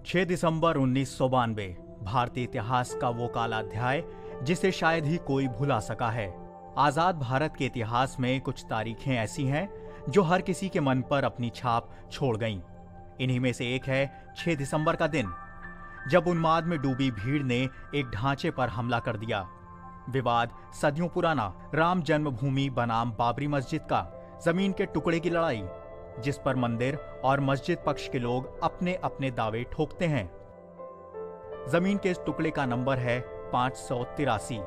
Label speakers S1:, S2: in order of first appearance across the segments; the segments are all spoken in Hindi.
S1: 6 दिसंबर 1992 भारतीय इतिहास का वो काला अध्याय जिसे शायद ही कोई भुला सका है। आजाद भारत के इतिहास में कुछ तारीखें ऐसी हैं जो हर किसी के मन पर अपनी छाप छोड़ गईं। इन्हीं में से एक है 6 दिसंबर का दिन, जब उन्माद में डूबी भीड़ ने एक ढांचे पर हमला कर दिया। विवाद सदियों पुराना, राम जन्मभूमि बनाम बाबरी मस्जिद का जमीन के टुकड़े की लड़ाई, जिस पर मंदिर और मस्जिद पक्ष के लोग अपने अपने दावे ठोकते हैं। जमीन के इस टुकड़े का नंबर है 583।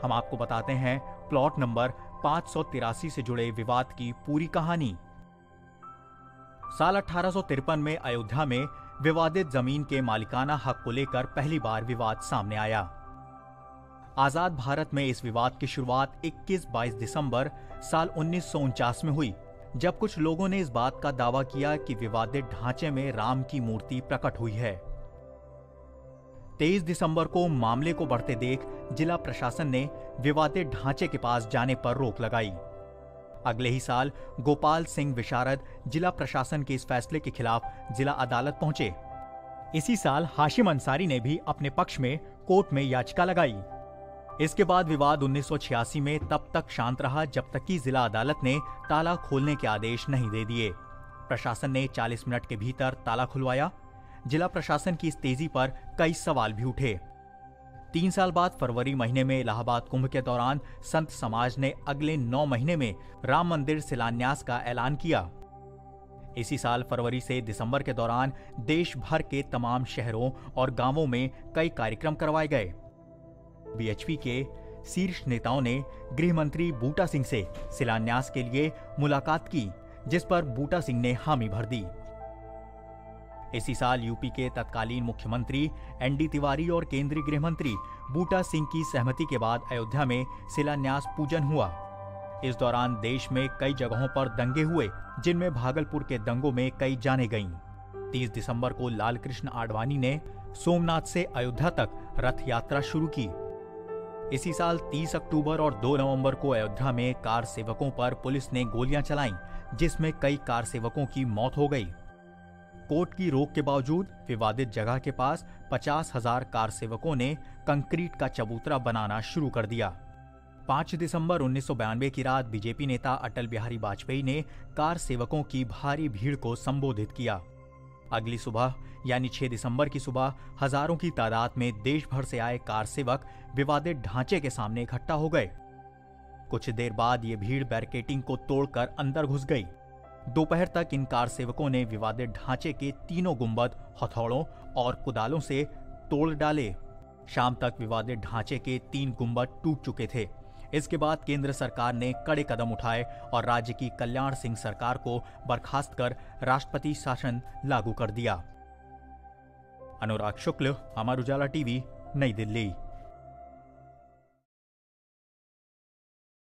S1: हम आपको बताते हैं प्लॉट नंबर 583 से जुड़े विवाद की पूरी कहानी। साल 1853 में अयोध्या में विवादित जमीन के मालिकाना हक को लेकर पहली बार विवाद सामने आया। आजाद भारत में इस विवाद की शुरुआत 21-22 दिसंबर साल 1949 में हुई, जब कुछ लोगों ने इस बात का दावा किया कि विवादित ढांचे में राम की मूर्ति प्रकट हुई है। 23 दिसंबर को मामले को बढ़ते देख जिला प्रशासन ने विवादित ढांचे के पास जाने पर रोक लगाई। अगले ही साल गोपाल सिंह विशारद जिला प्रशासन के इस फैसले के खिलाफ जिला अदालत पहुंचे। इसी साल हाशिम अंसारी ने भी अपने पक्ष में कोर्ट में याचिका लगाई। इसके बाद विवाद 1986 में तब तक शांत रहा जब तक कि जिला अदालत ने ताला खोलने के आदेश नहीं दे दिए। प्रशासन ने 40 मिनट के भीतर ताला खुलवाया। जिला प्रशासन की इस तेजी पर कई सवाल भी उठे। 3 साल बाद फरवरी महीने में इलाहाबाद कुंभ के दौरान संत समाज ने अगले 9 महीने में राम मंदिर शिलान्यास का ऐलान किया। इसी साल फरवरी से दिसंबर के दौरान देश भर के तमाम शहरों और गांवों में कई कार्यक्रम करवाए गए। बीएचपी के शीर्ष नेताओं ने गृह मंत्री बूटा सिंह से शिलान्यास के लिए मुलाकात की, जिस पर बूटा सिंह ने हामी भर दी। इसी साल यूपी के तत्कालीन मुख्यमंत्री एनडी तिवारी और केंद्रीय गृह मंत्री बूटा सिंह की सहमति के बाद अयोध्या में शिलान्यास पूजन हुआ। इस दौरान देश में कई जगहों पर दंगे हुए, जिनमें भागलपुर के दंगों में कई जानें गईं। 30 दिसंबर को लाल कृष्ण आडवाणी ने सोमनाथ से अयोध्या तक रथ यात्रा शुरू की। इसी साल 30 अक्टूबर और 2 नवंबर को अयोध्या में कार सेवकों पर पुलिस ने गोलियां चलाईं, जिसमें कई कार सेवकों की मौत हो गई। कोर्ट की रोक के बावजूद विवादित जगह के पास 50,000 कार सेवकों ने कंक्रीट का चबूतरा बनाना शुरू कर दिया। 5 दिसंबर 1992 की रात बीजेपी नेता अटल बिहारी वाजपेयी ने कार सेवकों की भारी भीड़ को संबोधित किया। अगली सुबह यानी 6 दिसंबर की सुबह हजारों की तादाद में देश भर से आए कार सेवक विवादित ढांचे के सामने इकट्ठा हो गए। कुछ देर बाद ये भीड़ बैरिकेडिंग को तोड़कर अंदर घुस गई। दोपहर तक इन कार सेवकों ने विवादित ढांचे के तीनों गुंबद हथौड़ों और कुदालों से तोड़ डाले। शाम तक विवादित ढांचे के 3 गुंबद टूट चुके थे। इसके बाद केंद्र सरकार ने कड़े कदम उठाए और राज्य की कल्याण सिंह सरकार को बर्खास्त कर राष्ट्रपति शासन लागू कर दिया। अनुराग शुक्ल, अमर उजाला टीवी, नई दिल्ली।